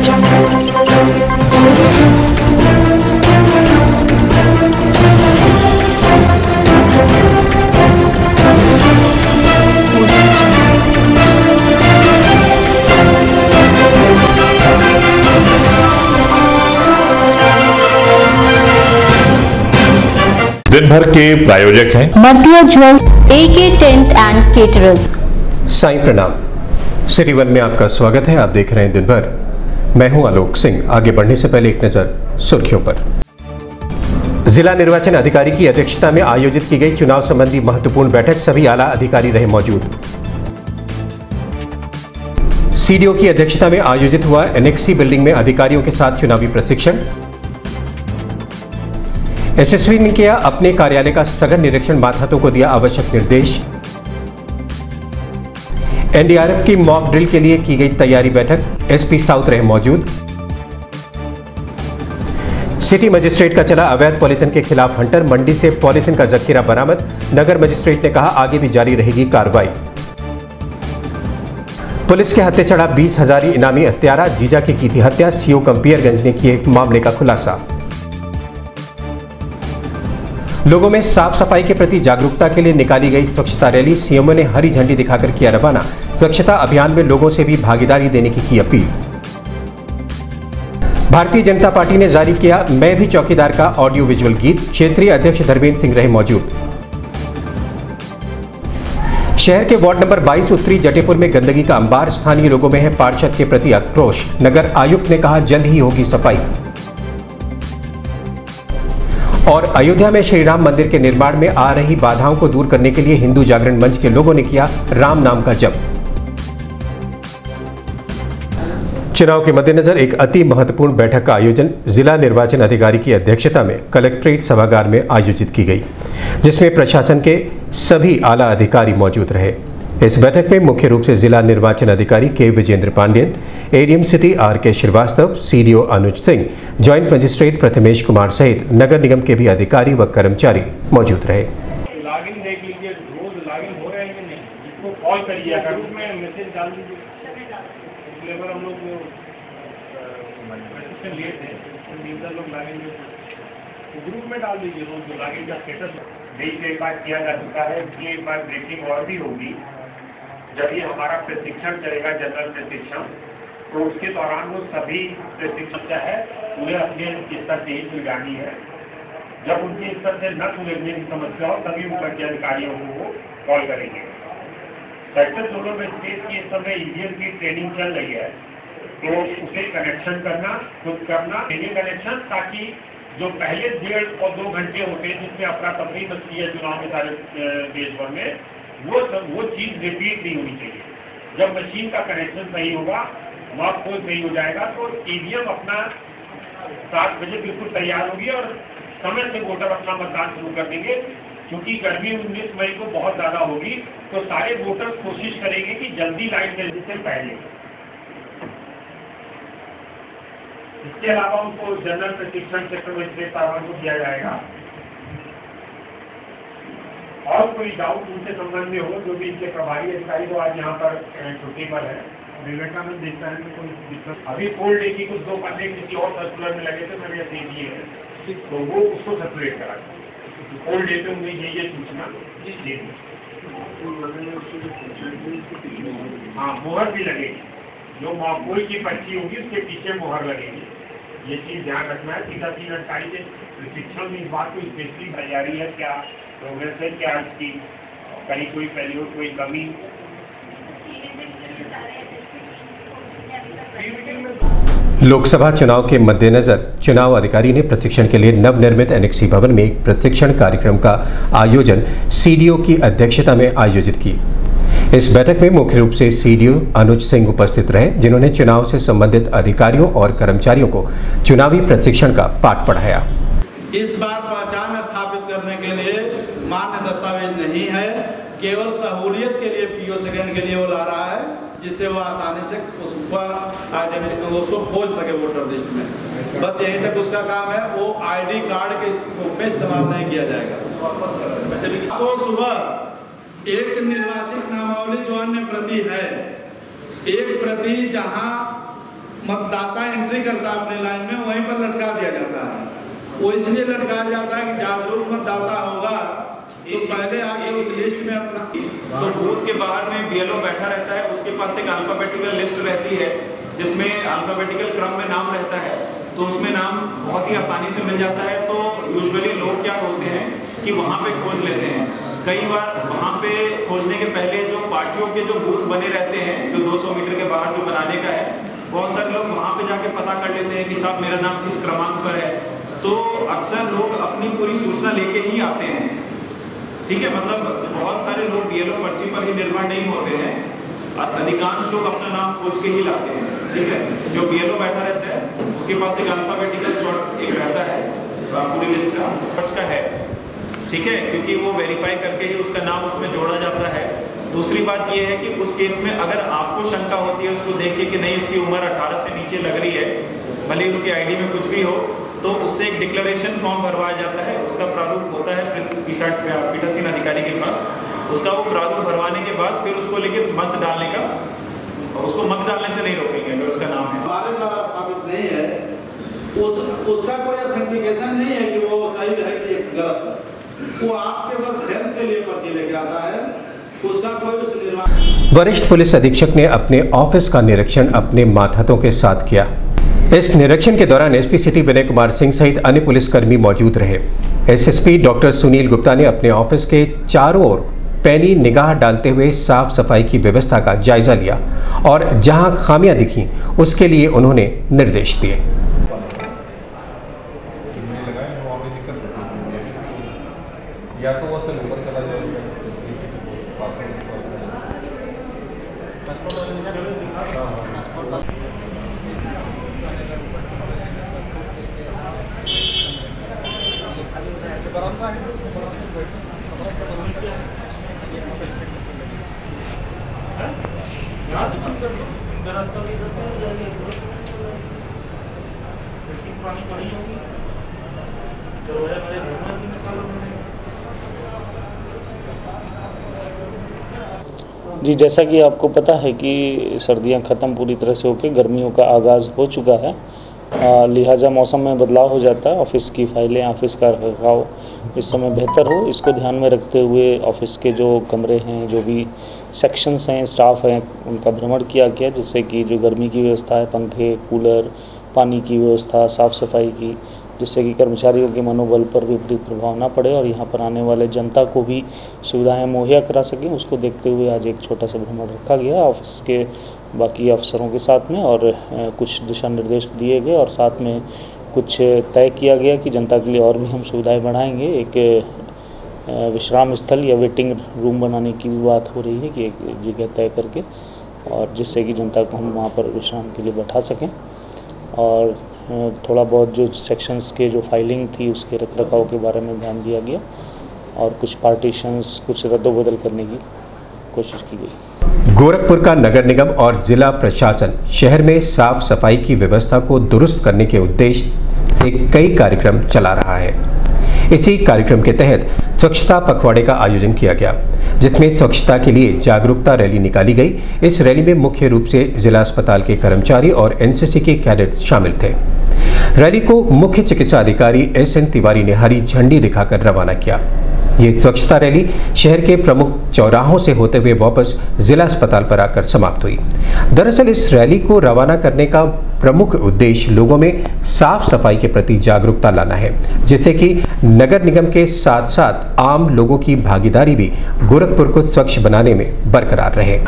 दिन भर के प्रायोजक हैं Martiya jewels, AK tent and caterers. Sai प्रणाम। सिटी वन में आपका स्वागत है। आप देख रहे हैं दिन भर। मैं हूं आलोक सिंह। आगे बढ़ने से पहले एक नजर सुर्खियों पर। जिला निर्वाचन अधिकारी की अध्यक्षता में आयोजित की गई चुनाव संबंधी महत्वपूर्ण बैठक, सभी आला अधिकारी रहे मौजूद। सीडीओ की अध्यक्षता में आयोजित हुआ एनेक्सी बिल्डिंग में अधिकारियों के साथ चुनावी प्रशिक्षण। एसएसपी ने किया अपने कार्यालय का सघन निरीक्षण, मातहतों को दिया आवश्यक निर्देश। एनडीआरएफ की मॉक ड्रिल के लिए की गई तैयारी बैठक, एसपी साउथ रहे मौजूद। सिटी मजिस्ट्रेट का चला अवैध पॉलीथिन के खिलाफ हंटर, मंडी से पॉलीथिन का जखीरा बरामद। नगर मजिस्ट्रेट ने कहा आगे भी जारी रहेगी कार्रवाई। पुलिस के हत्थे चढ़ा 20,000 इनामी हत्यारा, जीजा की थी हत्या। सीओ कंपियरगंज ने किए मामले का खुलासा। लोगों में साफ सफाई के प्रति जागरूकता के लिए निकाली गई स्वच्छता रैली, सीएमओ ने हरी झंडी दिखाकर किया रवाना। स्वच्छता अभियान में लोगों से भी भागीदारी देने की अपील। भारतीय जनता पार्टी ने जारी किया मैं भी चौकीदार का ऑडियो विजुअल गीत, क्षेत्रीय अध्यक्ष धर्मेंद्र सिंह रहे मौजूद। शहर के वार्ड नंबर 22 उत्तरी जटेपुर में गंदगी का अंबार, स्थानीय लोगों में है पार्षद के प्रति आक्रोश। नगर आयुक्त ने कहा जल्द ही होगी सफाई। और अयोध्या में श्री राम मंदिर के निर्माण में आ रही बाधाओं को दूर करने के लिए हिंदू जागरण मंच के लोगों ने किया राम नाम का जप। चुनाव के मद्देनजर एक अति महत्वपूर्ण बैठक का आयोजन जिला निर्वाचन अधिकारी की अध्यक्षता में कलेक्ट्रेट सभागार में आयोजित की गई, जिसमें प्रशासन के सभी आला अधिकारी मौजूद रहे। इस बैठक में मुख्य रूप से जिला निर्वाचन अधिकारी के Vijendra Pandeyan, ADM city RK. Srivastava, CDO Anuj Singh, joint magistrate Prathamesh Kumar सहित नगर निगम के भी अधिकारी व कर्मचारी मौजूद रहे। लॉगिन देख लीजिए, रोज लॉगिन हो रहे हैं कि नहीं, जिसको कॉल करिए, अगर उसमें मैसेज डाल दीजिए। लेबर हम लोग लिए थे, यूजर लोग लॉगिन ग्रुप में डाल दीजिए, रोज जो लॉगिन का स्टेटस देश एक बार किया जा चुका है। इसलिए एक बार ब्रेकिंग और भी होगी। जब ये हमारा प्रशिक्षण चलेगा, जनरल प्रशिक्षण, तो उसके दौरान वो सभी प्रशिक्षण क्या है उन्हें अपने स्तर से ही सुलझानी है। जब उनके स्तर से न सुलझने की समस्या हो तभी ऊपर के अधिकारियों को वो कॉल करेंगे। सेक्टर 16 में स्टेट की इस समय ईवीएम की ट्रेनिंग चल रही है, तो उसे कनेक्शन करना, खुद करना, कनेक्शन, ताकि जो पहले 1.5 और 2 घंटे होते हैं जिसमें अफरा तफरी मचती है चुनाव में सारे देश भर में, वो चीज़ रिपीट नहीं होनी चाहिए। जब मशीन का कनेक्शन सही होगा, मॉक पोल सही हो जाएगा, तो ईवीएम अपना 7 बजे बिल्कुल तैयार होगी और समय से वोटर अपना मतदान शुरू कर देंगे। क्योंकि गर्मी 19 मई को बहुत ज़्यादा होगी, तो सारे वोटर कोशिश करेंगे कि जल्दी लाइन जल्दी से पहले। इसके अलावा उनको जनरल प्रशिक्षण सेक्टर मजिस्ट्रेट साहब को दिया जाएगा। और कोई डाउट उनके संबंध में हो, जो भी इनके प्रभारी अधिकारी तो आज यहाँ पर छुट्टी पर है, विवेकानंद देखता है कोई दिक्कत। अभी फोल्ड डे की कुछ 2 बंदे किसी और सर्कुलर में लगे थे, मैंने दे दिए हैं, तो वो उसको सर्कुलेट करा फोल्ड डे पे उन्हें ये सूचना दे दी। हाँ, मोहर भी लगेगी, जो मॉकपोल की पर्ची होगी उसके पीछे मोहर लगेगी। ये चीज़ ध्यान रखना है। सीधा 3:28 से प्रशिक्षण में इस बात को स्पेशली तैयारी है, क्या प्रोग्रेस है, क्या इसकी कहीं कोई फेल्योर, कोई कमी। लोकसभा चुनाव के मद्देनजर चुनाव अधिकारी ने प्रशिक्षण के लिए नवनिर्मित एनेक्सी भवन में एक प्रशिक्षण कार्यक्रम का आयोजन सीडीओ की अध्यक्षता में आयोजित की। इस बैठक में मुख्य रूप से सीडीओ अनुज सिंह उपस्थित रहे, जिन्होंने चुनाव से संबंधित अधिकारियों और कर्मचारियों को चुनावी प्रशिक्षण का पाठ पढ़ाया। इस बार पहचान स्थापित करने के लिए मान्य दस्तावेज नहीं है, केवल सहूलियत के लिए पीओ सेकंड के लिए वो ला रहा है, जिससे वो आसानी से उसको खोज सके वोटर लिस्ट में। बस यहीं तक उसका काम है। वो आईडी कार्ड के रूप में इस्तेमाल नहीं किया जाएगा। तो सुबह एक निर्वाचित नामावली जो अन्य प्रति है, एक प्रति जहां मतदाता एंट्री करता है अपने लाइन में, वहीं पर लटका दिया जाता है। वो इसलिए लटकाया जाता है कि जागरूक मतदाता होगा तो पहले आके उस लिस्ट में अपना। तो बूथ के बाहर में बीएलओ बैठा रहता है, उसके पास एक अल्फाबेटिकल लिस्ट रहती है जिसमें अल्फाबेटिकल क्रम में नाम रहता है, तो उसमें नाम बहुत ही आसानी से मिल जाता है। तो यूजुअली लोग क्या बोलते हैं कि वहाँ पे खोज लेते हैं। कई बार वहाँ पे खोजने के पहले जो पार्टियों के जो बूथ बने रहते हैं, जो 200 मीटर के बाहर जो बनाने का है, बहुत सारे लोग वहाँ पे जाके पता कर लेते हैं कि साहब मेरा नाम किस क्रमांक पर है। तो अक्सर लोग अपनी पूरी सूचना लेके ही आते हैं, ठीक है। मतलब बहुत सारे लोग बीएलओ पर्ची पर ही निर्भर नहीं होते हैं, अधिकांश लोग अपना नाम खोज के ही लाते हैं, ठीक है। जो बीएलओ बैठा रहता है उसके पास एक अल्फाबेटिकल सॉर्ट एक रहता है पूरी लिस्ट का है, ठीक है, क्योंकि वो वेरीफाई करके ही उसका नाम उसमें जोड़ा जाता है। दूसरी बात ये है कि उस केस में अगर आपको शंका होती है उसको देख के कि नहीं उसकी उम्र 18 से नीचे लग रही है, भले उसकी आईडी में कुछ भी हो, तो उससे एक डिक्लेरेशन फॉर्म भरवाया जाता है। उसका प्रारूप होता है पीठासीन अधिकारी के पास। उसका वो प्रारूप भरवाने के बाद फिर उसको लेके मत डालने का, और उसको मत डालने से नहीं रोकेंगे अगर उसका नाम है। हमारे द्वारा स्थापित नहीं है, उसका कोई ऑथेंटिकेशन नहीं है कि वो सही है कि गलत है। वो आपके बस हेल्प के लिए पर्ची लेके आता है, उसका कोई उस निर्वाचन। वरिष्ठ पुलिस अधीक्षक ने अपने ऑफिस का निरीक्षण अपने मातहतों के साथ किया। इस निरीक्षण के दौरान एसपी सिटी विनय कुमार सिंह सहित अन्य पुलिसकर्मी मौजूद रहे। एसएसपी डॉक्टर सुनील गुप्ता ने अपने ऑफिस के चारों ओर पैनी निगाह डालते हुए साफ सफाई की व्यवस्था का जायजा लिया और जहां खामियां दिखीं उसके लिए उन्होंने निर्देश दिए। या तो वो से ऊपर चला जाएगा। जी, जैसा कि आपको पता है कि सर्दियां ख़त्म पूरी तरह से होकर गर्मियों का आगाज़ हो चुका है, लिहाजा मौसम में बदलाव हो जाता है। ऑफिस की फाइलें, ऑफिस का रखरखाव इस समय बेहतर हो, इसको ध्यान में रखते हुए ऑफिस के जो कमरे हैं, जो भी सेक्शंस हैं, स्टाफ हैं, उनका भ्रमण किया गया, जिससे कि जो गर्मी की व्यवस्था है, पंखे, कूलर, पानी की व्यवस्था, साफ़ सफाई की, जिससे कि कर्मचारियों के मनोबल पर विपरीत प्रभाव ना पड़े और यहाँ पर आने वाले जनता को भी सुविधाएं मुहैया करा सकें, उसको देखते हुए आज एक छोटा सा भ्रमण रखा गया ऑफिस के बाकी अफसरों के साथ में, और कुछ दिशा निर्देश दिए गए और साथ में कुछ तय किया गया कि जनता के लिए और भी हम सुविधाएं बढ़ाएंगे। एक विश्राम स्थल या वेटिंग रूम बनाने की भी बात हो रही है कि एक जगह तय करके, और जिससे कि जनता को हम वहाँ पर विश्राम के लिए बैठा सकें। और थोड़ा बहुत जो सेक्शंस के जो फाइलिंग थी उसके रखरखाव के बारे में ध्यान दिया गया और कुछ पार्टीशंस, कुछ रद्दोबदल करने की कोशिश की गई। गोरखपुर का नगर निगम और जिला प्रशासन शहर में साफ सफाई की व्यवस्था को दुरुस्त करने के उद्देश्य से कई कार्यक्रम चला रहा है। इसी कार्यक्रम के तहत स्वच्छता पखवाड़े का आयोजन किया गया, जिसमें स्वच्छता के लिए जागरूकता रैली निकाली गई। इस रैली में मुख्य रूप से जिला अस्पताल के कर्मचारी और एनसीसी के कैडेट शामिल थे। रैली को मुख्य चिकित्सा अधिकारी SN तिवारी ने हरी झंडी दिखाकर रवाना किया। ये स्वच्छता रैली शहर के प्रमुख चौराहों से होते हुए वापस जिला अस्पताल पर आकर समाप्त हुई। दरअसल इस रैली को रवाना करने का प्रमुख उद्देश्य लोगों में साफ सफाई के प्रति जागरूकता लाना है, जिससे कि नगर निगम के साथ साथ आम लोगों की भागीदारी भी गोरखपुर को स्वच्छ बनाने में बरकरार रहे।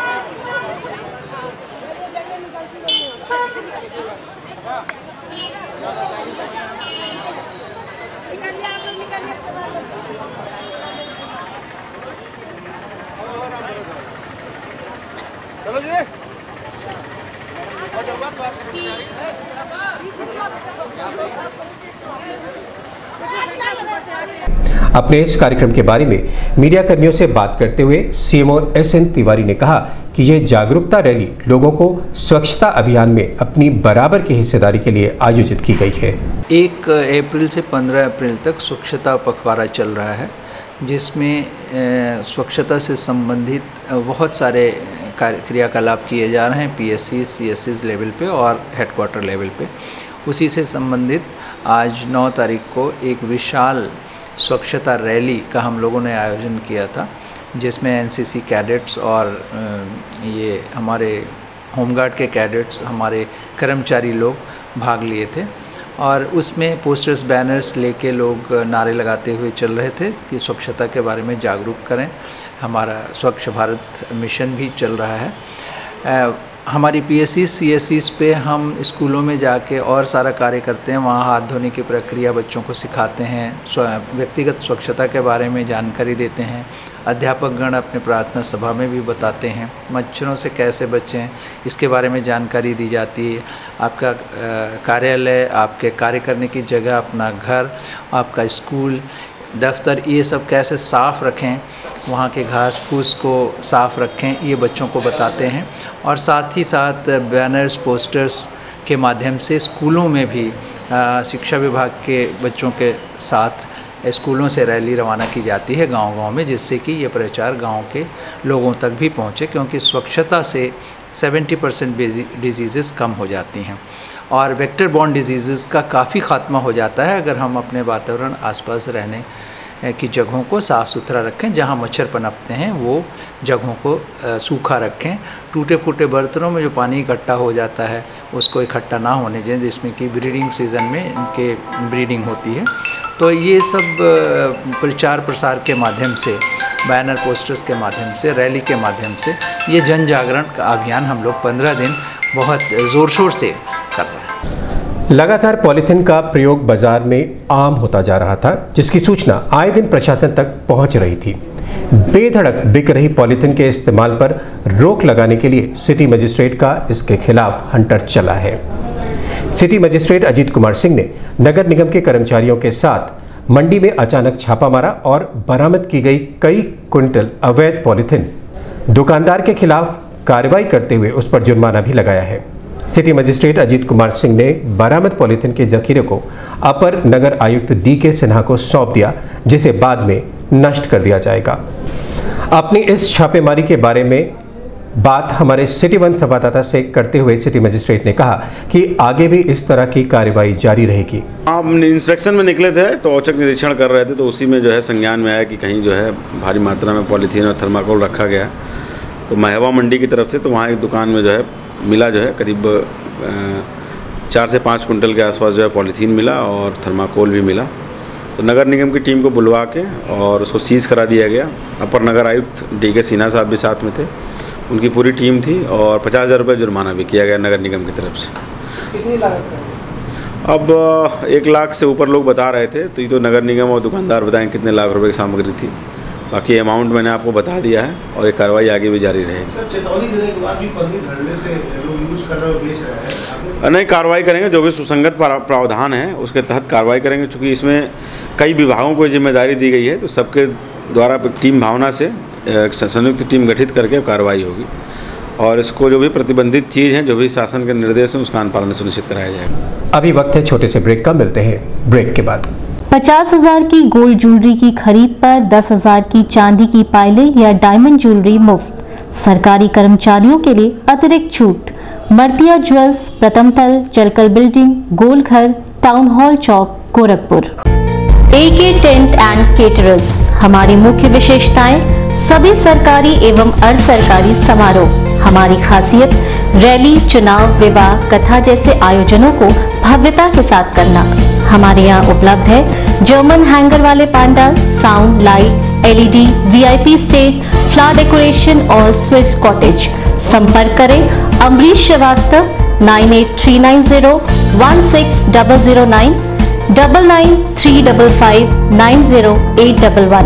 अपने इस कार्यक्रम के बारे में मीडिया कर्मियों से बात करते हुए CMO SN तिवारी ने कहा कि यह जागरूकता रैली लोगों को स्वच्छता अभियान में अपनी बराबर की हिस्सेदारी के लिए आयोजित की गई है। 1 अप्रैल से 15 अप्रैल तक स्वच्छता पखवाड़ा चल रहा है, जिसमें स्वच्छता से संबंधित बहुत सारे क्रियाकलाप किए जा रहे हैं PSC CSC लेवल पे और हेडक्वार्टर लेवल पे। उसी से संबंधित आज 9 तारीख को एक विशाल स्वच्छता रैली का हम लोगों ने आयोजन किया था, जिसमें NCC कैडेट्स और ये हमारे होमगार्ड के कैडेट्स, हमारे कर्मचारी लोग भाग लिए थे। और उसमें पोस्टर्स बैनर्स लेके लोग नारे लगाते हुए चल रहे थे कि स्वच्छता के बारे में जागरूक करें। हमारा स्वच्छ भारत मिशन भी चल रहा है। हमारी PSC CSCs पे हम स्कूलों में जाके और सारा कार्य करते हैं। वहाँ हाथ धोने की प्रक्रिया बच्चों को सिखाते हैं, व्यक्तिगत स्वच्छता के बारे में जानकारी देते हैं। अध्यापकगण अपने प्रार्थना सभा में भी बताते हैं मच्छरों से कैसे बचें, इसके बारे में जानकारी दी जाती है। आपका कार्यालय, आपके कार्य करने की जगह, अपना घर, आपका स्कूल, दफ्तर, ये सब कैसे साफ़ रखें, वहाँ के घास फूस को साफ़ रखें, ये बच्चों को बताते हैं। और साथ ही साथ बैनर्स, पोस्टर्स के माध्यम से स्कूलों में भी शिक्षा विभाग के बच्चों के साथ स्कूलों से रैली रवाना की जाती है गांव-गांव में, जिससे कि ये प्रचार गांव के लोगों तक भी पहुँचे, क्योंकि स्वच्छता से 70% डिजीज़ कम हो जाती हैं और वेक्टर बॉर्न डिजीज़ का काफ़ी ख़ात्मा हो जाता है अगर हम अपने वातावरण, आसपास रहने की जगहों को साफ़ सुथरा रखें। जहां मच्छर पनपते हैं वो जगहों को सूखा रखें। टूटे फूटे बर्तनों में जो पानी इकट्ठा हो जाता है उसको इकट्ठा ना होने दें, जिसमें कि ब्रीडिंग सीज़न में इनके ब्रीडिंग होती है। तो ये सब प्रचार प्रसार के माध्यम से, बैनर पोस्टर्स के माध्यम से, रैली के माध्यम से ये जन जागरण का अभियान हम लोग 15 दिन बहुत ज़ोर शोर से कर रहे हैं। लगातार पॉलीथीन का प्रयोग बाजार में आम होता जा रहा था, जिसकी सूचना आए दिन प्रशासन तक पहुंच रही थी। बेधड़क बिक रही पॉलीथीन के इस्तेमाल पर रोक लगाने के लिए सिटी मजिस्ट्रेट का इसके खिलाफ हंटर चला है। सिटी मजिस्ट्रेट अजीत कुमार सिंह ने नगर निगम के कर्मचारियों के साथ मंडी में अचानक छापा मारा और बरामद की गई कई क्विंटल अवैध पॉलीथीन दुकानदार के खिलाफ कार्रवाई करते हुए उस पर जुर्माना भी लगाया है। सिटी मजिस्ट्रेट अजीत कुमार सिंह ने बरामद पॉलीथीन के जखीरे को अपर नगर आयुक्त DK सिन्हा को सौंप दिया, जिसे बाद में नष्ट कर दिया जाएगा। अपनी इस छापेमारी के बारे में बात हमारे सिटी 1 संवाददाता से करते हुए सिटी मजिस्ट्रेट ने कहा कि आगे भी इस तरह की कार्रवाई जारी रहेगी। हम इंस्पेक्शन में निकले थे तो औचक निरीक्षण कर रहे थे, तो उसी में जो है संज्ञान में आया कि कहीं जो है भारी मात्रा में पॉलीथीन और थर्माकोल रखा गया। तो महवा मंडी की तरफ से तो वहाँ एक दुकान में जो है मिला, जो है करीब 4 से 5 कुंटल के आसपास जो है पॉलीथीन मिला और थर्माकोल भी मिला। तो नगर निगम की टीम को बुलवा के और उसको सीज़ करा दिया गया। अपर नगर आयुक्त DK सिन्हा साहब भी साथ में थे, उनकी पूरी टीम थी और 50,000 रुपये जुर्माना भी किया गया नगर निगम की तरफ से। कितनी लागत है? अब 1 लाख से ऊपर लोग बता रहे थे, तो ये तो नगर निगम और दुकानदार बताएं कितने लाख रुपए की सामग्री थी। बाकी अमाउंट मैंने आपको बता दिया है और ये कार्रवाई आगे भी जारी रहेगी। चेतावनी देने के बाद भी पन्नी धरने से लोग यूज कर रहे हो, बेच रहे हैं। नहीं, कार्रवाई करेंगे, जो भी सुसंगत प्रावधान है उसके तहत कार्रवाई करेंगे। चूँकि इसमें कई विभागों को जिम्मेदारी दी गई है, तो सबके द्वारा टीम भावना से संयुक्त टीम गठित करके कार्रवाई होगी और इसको जो भी प्रतिबंधित चीज़ है, जो भी शासन के निर्देश हैं, उसका अनुपालन सुनिश्चित कराया जाएगा। अभी वक्त है छोटे से ब्रेक का, मिलते हैं ब्रेक के बाद। 50,000 की गोल्ड ज्वेलरी की खरीद पर 10,000 की चांदी की पायलें या डायमंड ज्वेलरी मुफ्त। सरकारी कर्मचारियों के लिए अतिरिक्त छूट। मर्तिया ज्वेल्स, प्रथम तल, जलकल building, Golghar, town hall Chowk, Gorakhpur. AK tent and caterers. हमारी मुख्य विशेषताएं: सभी सरकारी एवं अर्ध सरकारी समारोह। हमारी खासियत: रैली, चुनाव, विवाह, कथा जैसे आयोजनों को भव्यता के साथ करना। हमारे यहाँ उपलब्ध है जर्मन हैंगर वाले pandal, sound, light, LED, VIP stage, flower decoration और स्विस कॉटेज। संपर्क करें अमरीश श्रीवास्तव 9839016009 9935590811।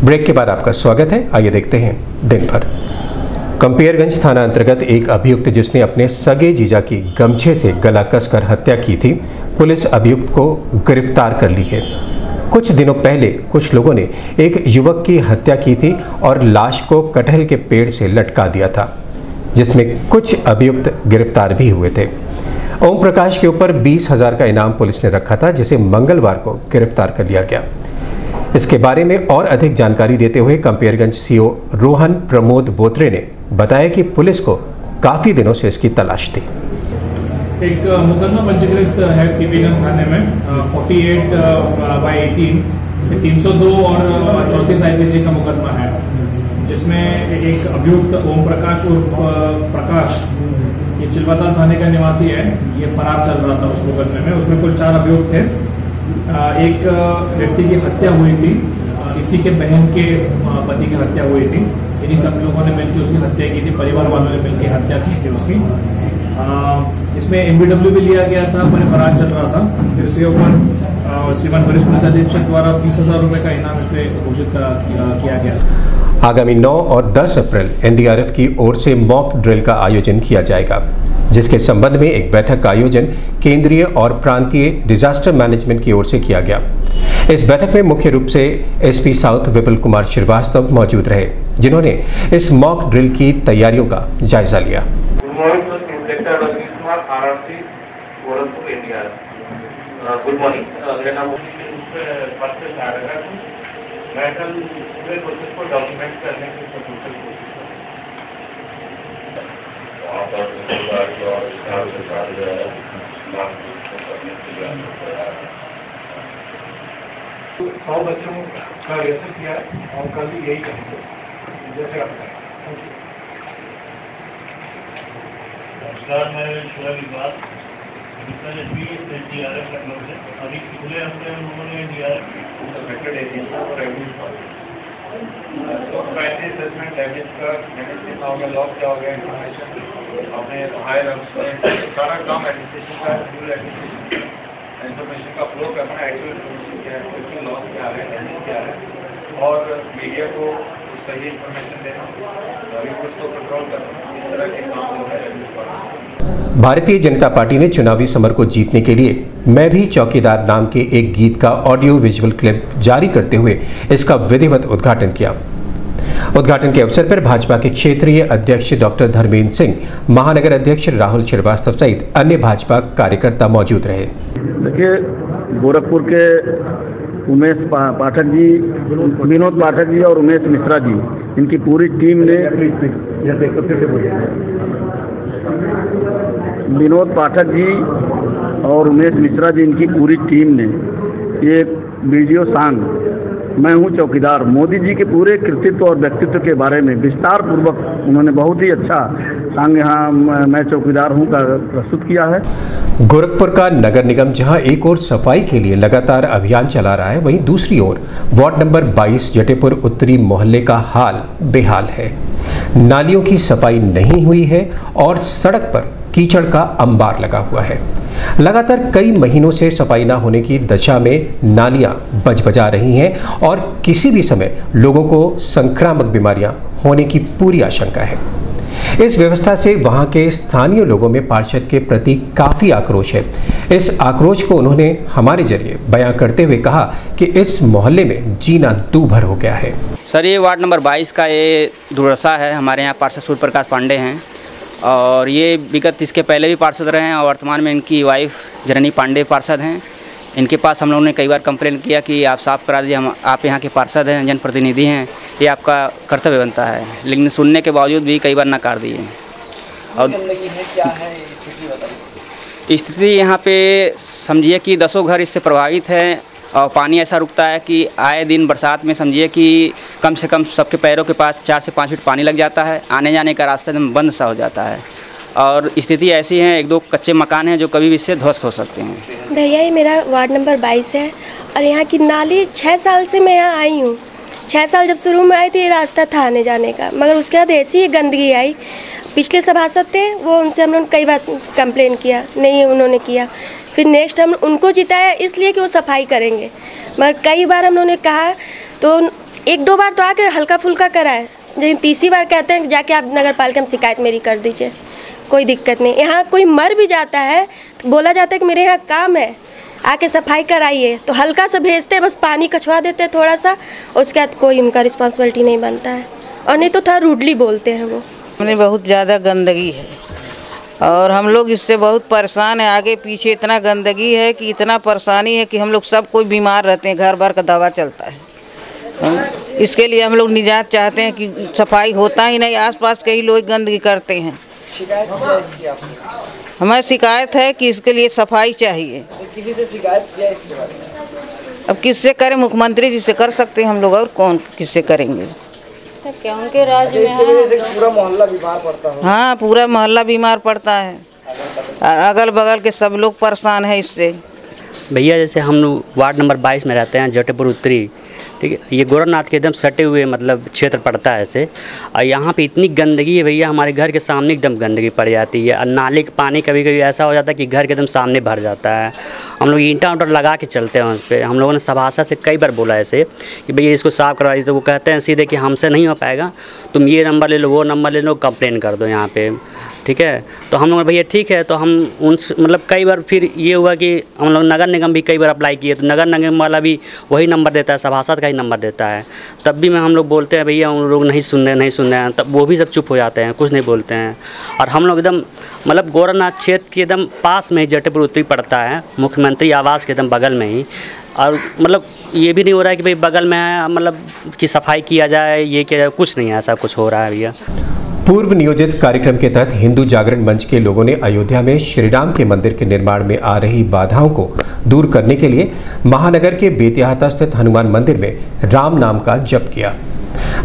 ब्रेक के बाद आपका स्वागत है। आइए देखते हैं दिन भर। कंपियरगंज थाना अंतर्गत एक अभियुक्त जिसने अपने सगे जीजा की गमछे से गला कसकर हत्या की थी, पुलिस अभियुक्त को गिरफ्तार कर ली है। कुछ दिनों पहले कुछ लोगों ने एक युवक की हत्या की थी और लाश को कटहल के पेड़ से लटका दिया था, जिसमें कुछ अभियुक्त गिरफ्तार भी हुए थे। ओम प्रकाश के ऊपर 20,000 का इनाम पुलिस ने रखा था, जिसे मंगलवार को गिरफ्तार कर लिया गया। इसके बारे में और अधिक जानकारी देते हुए कंपियरगंज CO रोहन प्रमोद बोत्रे ने बताया कि पुलिस को काफ़ी दिनों से इसकी तलाश थी। एक मुकदमा पंजीकृत है पीपीगंज थाने में 48/18 302 और 34 IPC का मुकदमा है, जिसमें एक अभियुक्त ओम प्रकाश उर्फ प्रकाश, ये चिलवाता थाने का निवासी है, ये फरार चल रहा था उस मुकदमे में। उसमें कुल 4 अभियुक्त थे। एक व्यक्ति की हत्या हुई थी, इसी के बहन के पति की हत्या हुई थी। इन्हीं सब लोगों ने मिलकर उसकी हत्या की थी, परिवार वालों ने मिलकर हत्या की थी उसकी। इसमें MBW भी लिया गया था, पर फरार चल रहा था। फिर इसके ऊपर श्रीमान वरिष्ठ पुलिस अधीक्षक द्वारा 30,000 रुपये का इनाम इस पर घोषित किया गया। आगामी 9 और 10 अप्रैल NDRF की ओर से मॉक ड्रिल का आयोजन किया जाएगा, जिसके संबंध में एक बैठक का आयोजन केंद्रीय और प्रांतीय डिजास्टर मैनेजमेंट की ओर से किया गया। इस बैठक में मुख्य रूप से SP साउथ विपुल कुमार श्रीवास्तव मौजूद रहे, जिन्होंने इस मॉक ड्रिल की तैयारियों का जायजा लिया। गुड मॉर्निंग, मेरा नाम फर्स्ट से आ रहा है। मैं कल पूरे प्रोसेस को डॉक्यूमेंट करने की कोशिश सौ बच्चों का रिहर्सल किया है और कल भी यही करेंगे जैसे आप। नमस्कार, मैं शिवा विभाग NDRF लखनऊ से। अभी खुले हफ्ते हम लोगों ने NDRF असेसमेंट डैमेज का क्या हो गया, लॉस क्या हो गया, इन्फॉर्मेशन अपने हायर सारा काम एडमिनिस्ट्रेशन का इन्फॉर्मेशन का फ्लो करना है, एक्चुअल इन्फॉर्मेशन क्या है, एक्चुअल लॉस क्या है, डैमेज क्या है, और मीडिया को सही इन्फॉर्मेशन देना, रिपोर्ट्स को कंट्रोल करना, इस तरह के काम जो है। भारतीय जनता पार्टी ने चुनावी समर को जीतने के लिए मैं भी चौकीदार नाम के एक गीत का ऑडियो विजुअल क्लिप जारी करते हुए इसका विधिवत उद्घाटन किया। उद्घाटन के अवसर पर भाजपा के क्षेत्रीय अध्यक्ष डॉक्टर धर्मेंद्र सिंह, महानगर अध्यक्ष राहुल श्रीवास्तव सहित अन्य भाजपा कार्यकर्ता मौजूद रहे। देखिए, गोरखपुर के उमेश पाठक जी, विनोद पाठक जी और उमेश मिश्रा जी, इनकी पूरी टीम ने, विनोद पाठक जी और उमेश मिश्रा जी, इनकी पूरी टीम ने ये वीडियो सॉन्ग मैं हूँ चौकीदार, मोदी जी के पूरे कृतित्व और व्यक्तित्व के बारे में विस्तार पूर्वक उन्होंने बहुत ही अच्छा सॉन्ग यहाँ मैं चौकीदार हूँ का प्रस्तुत किया है। गोरखपुर का नगर निगम जहां एक ओर सफाई के लिए लगातार अभियान चला रहा है, वहीं दूसरी ओर वार्ड नंबर 22 जटेपुर उत्तरी मोहल्ले का हाल बेहाल है। नालियों की सफाई नहीं हुई है और सड़क पर कीचड़ का अंबार लगा हुआ है। लगातार कई महीनों से सफाई न होने की दशा में नालियां बजबजा रही हैं और किसी भी समय लोगों को संक्रामक बीमारियां होने की पूरी आशंका है। इस व्यवस्था से वहां के स्थानीय लोगों में पार्षद के प्रति काफी आक्रोश है। इस आक्रोश को उन्होंने हमारे जरिए बयां करते हुए कहा कि इस मोहल्ले में जीना दूभर हो गया है। सर, ये वार्ड नंबर 22 का ये दुर्दशा है। हमारे यहाँ पार्षद सूर्य प्रकाश पांडे हैं और ये विगत इसके पहले भी पार्षद रहे हैं और वर्तमान में इनकी वाइफ जननी पांडे पार्षद हैं। इनके पास हम लोगों ने कई बार कंप्लेन किया कि आप साफ करा दीजिए, हम आप यहाँ के पार्षद हैं, जनप्रतिनिधि हैं, ये आपका कर्तव्य बनता है, लेकिन सुनने के बावजूद भी कई बार नकार दिए। और क्या है स्थिति यहाँ पे समझिए कि 10 घर इससे प्रभावित हैं और पानी ऐसा रुकता है कि आए दिन बरसात में समझिए कि कम से कम सबके पैरों के पास 4 से 5 फीट पानी लग जाता है, आने जाने का रास्ता एकदम बंद सा हो जाता है और स्थिति ऐसी है, 1-2 कच्चे मकान हैं जो कभी भी इससे ध्वस्त हो सकते हैं। भैया, ये मेरा वार्ड नंबर 22 है और यहाँ की नाली 6 साल से मैं यहाँ आई हूँ। 6 साल जब शुरू में आई थी ये रास्ता था आने जाने का, मगर उसके बाद ऐसी गंदगी आई। पिछले सभासद थे वो, उनसे हम लोगों ने कई बार कंप्लेन किया, नहीं उन्होंने किया। फिर नेक्स्ट हम उनको जिताया इसलिए कि वो सफाई करेंगे, मगर कई बार हम लोगों ने कहा तो 1-2 बार तो आके हल्का फुल्का कराए, लेकिन तीसरी बार कहते हैं जाके आप नगर पालिका में शिकायत मेरी कर दीजिए, कोई दिक्कत नहीं। यहाँ कोई मर भी जाता है तो बोला जाता है कि मेरे यहाँ काम है, आके सफाई कराइए, तो हल्का सा भेजते हैं, बस पानी कछवा देते हैं थोड़ा सा, उसके बाद कोई उनका रिस्पॉन्सिबिलिटी नहीं बनता है और नहीं तो था रूडली बोलते हैं वो। हमने बहुत ज़्यादा गंदगी है और हम लोग इससे बहुत परेशान हैं। आगे पीछे इतना गंदगी है कि इतना परेशानी है कि हम लोग सब कोई बीमार रहते हैं, घर भर का दवा चलता है। इसके लिए हम लोग निजात चाहते हैं कि सफाई होता ही नहीं, आसपास के ही लोग गंदगी करते हैं। शिकायत क्या है इसकी आपको? हमारी शिकायत है कि इसके लिए सफाई चाहिए। किसी से शिकायत किया है इसके बारे में? अब किससे करें? मुख्यमंत्री जी से कर सकते हैं हम लोग, और कौन किससे करेंगे? तो क्या उनके राज्य में इसकी वजह से पूरा मोहल्ला बीमार पड़ता है? हाँ, पूरा मोहल्ला बीमार पड़ता है, अगल बगल के सब लोग परेशान हैं इससे। भैया जैसे हम लोग वार्ड नंबर 22 में रहते हैं, जटेपुर उत्तरी, ठीक है। ये गोरखनाथ के एकदम सटे हुए मतलब क्षेत्र पड़ता है ऐसे, और यहाँ पे इतनी गंदगी है भैया, हमारे घर के सामने एकदम गंदगी पड़ जाती है। और नाले का पानी कभी कभी ऐसा हो जाता है कि घर के एकदम सामने भर जाता है। हम लोग ईंटा उंटा लगा के चलते हैं उस पर। हम लोगों ने सभासद से कई बार बोला ऐसे कि भैया इसको साफ़ करवा दी, तो वो कहते हैं सीधे कि हमसे नहीं हो पाएगा, तुम ये नंबर ले लो, वो नंबर ले लो, कंप्लेन कर दो यहाँ पे, ठीक है। तो हम लोग भैया ठीक है, तो हम उन मतलब कई बार फिर ये हुआ कि हम लोग नगर निगम भी कई बार अप्लाई किए, तो नगर निगम वाला भी वही नंबर देता है, सभासद का ही नंबर देता है। तब भी हम लोग बोलते हैं भैया, उन लोग नहीं सुन रहे हैं, तब वो भी सब चुप हो जाते हैं, कुछ नहीं बोलते हैं। और हम लोग एकदम मतलब गोरखनाथ क्षेत्र के एकदम पास में ही जटेपुर उत्तरी पड़ता है, मुख्यमंत्री आवास के एकदम बगल में ही। और मतलब ये भी नहीं हो रहा है कि भाई बगल में है मतलब कि सफाई किया जाए, ये किया जाए, कुछ नहीं है, ऐसा कुछ हो रहा है भैया। पूर्व नियोजित कार्यक्रम के तहत हिंदू जागरण मंच के लोगों ने अयोध्या में श्री राम के मंदिर के निर्माण में आ रही बाधाओं को दूर करने के लिए महानगर के बेतिहाता स्थित हनुमान मंदिर में राम नाम का जप किया।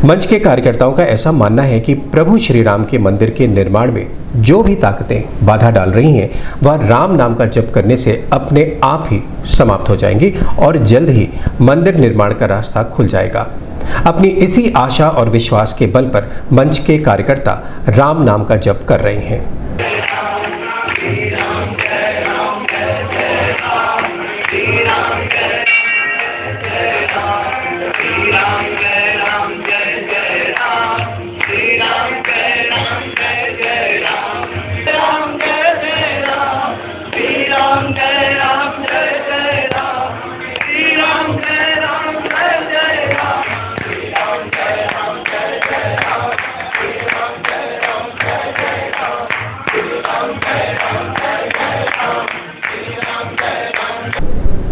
मंच के कार्यकर्ताओं का ऐसा मानना है कि प्रभु श्री राम के मंदिर के निर्माण में जो भी ताकतें बाधा डाल रही हैं, वह राम नाम का जप करने से अपने आप ही समाप्त हो जाएंगी और जल्द ही मंदिर निर्माण का रास्ता खुल जाएगा। अपनी इसी आशा और विश्वास के बल पर मंच के कार्यकर्ता राम नाम का जप कर रहे हैं।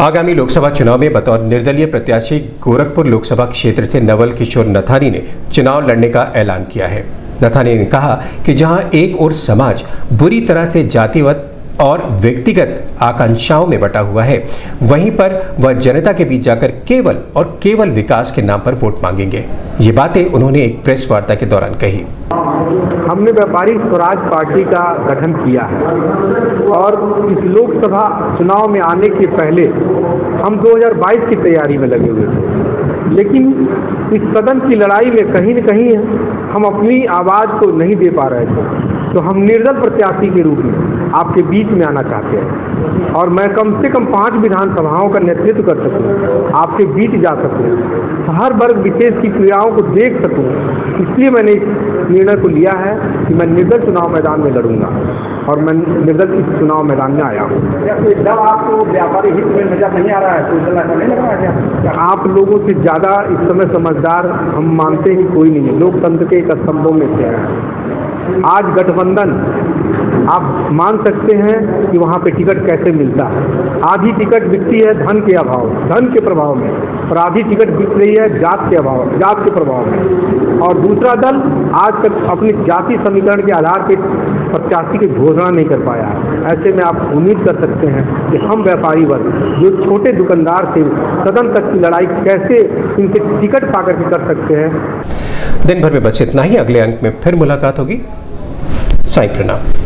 आगामी लोकसभा चुनाव में बतौर निर्दलीय प्रत्याशी गोरखपुर लोकसभा क्षेत्र से नवल किशोर नथानी ने चुनाव लड़ने का ऐलान किया है। नथानी ने कहा कि जहां एक ओर समाज बुरी तरह से जातिवाद और व्यक्तिगत आकांक्षाओं में बटा हुआ है, वहीं पर वह जनता के बीच जाकर केवल और केवल विकास के नाम पर वोट मांगेंगे। ये बातें उन्होंने एक प्रेस वार्ता के दौरान कही। हमने व्यापारी स्वराज पार्टी का गठन किया है और इस लोकसभा चुनाव में आने के पहले हम 2022 की तैयारी में लगे हुए थे, लेकिन इस सदन की लड़ाई में कहीं न कहीं हम अपनी आवाज़ को नहीं दे पा रहे थे। तो हम निर्दल प्रत्याशी के रूप में आपके बीच में आना चाहते हैं और मैं कम से कम 5 विधानसभाओं का नेतृत्व कर सकूं, आपके बीच जा सकूं, हर वर्ग विशेष की पीड़ाओं को देख सकूं। इसलिए मैंने इस निर्णय को लिया है कि मैं निर्दल चुनाव मैदान में लड़ूंगा और मैं निर्दल इस चुनाव मैदान में आया हूँ। जब आपको व्यापारी हित में नजर नहीं आ रहा है तो नहीं लग रहा है? आप लोगों से ज़्यादा इस समय समझदार हम मानते ही कोई नहीं है। लोकतंत्र के एक स्तंभों में से है। आज गठबंधन आप मान सकते हैं कि वहाँ पे टिकट कैसे मिलता है। आधी टिकट बिकती है धन के अभाव, धन के प्रभाव में, और आधी टिकट बिक रही है जात के अभाव, जात के प्रभाव में। और दूसरा दल आज तक अपनी जाति समीकरण के आधार पर प्रत्याशी की घोषणा नहीं कर पाया है। ऐसे में आप उम्मीद कर सकते हैं कि हम व्यापारी वर्ग जो छोटे दुकानदार थे, सदन तक की लड़ाई कैसे इनके टिकट पा करके कर सकते हैं। दिन भर में बस इतना ही। अगले अंक में फिर मुलाकात होगी। साईं प्रणाम।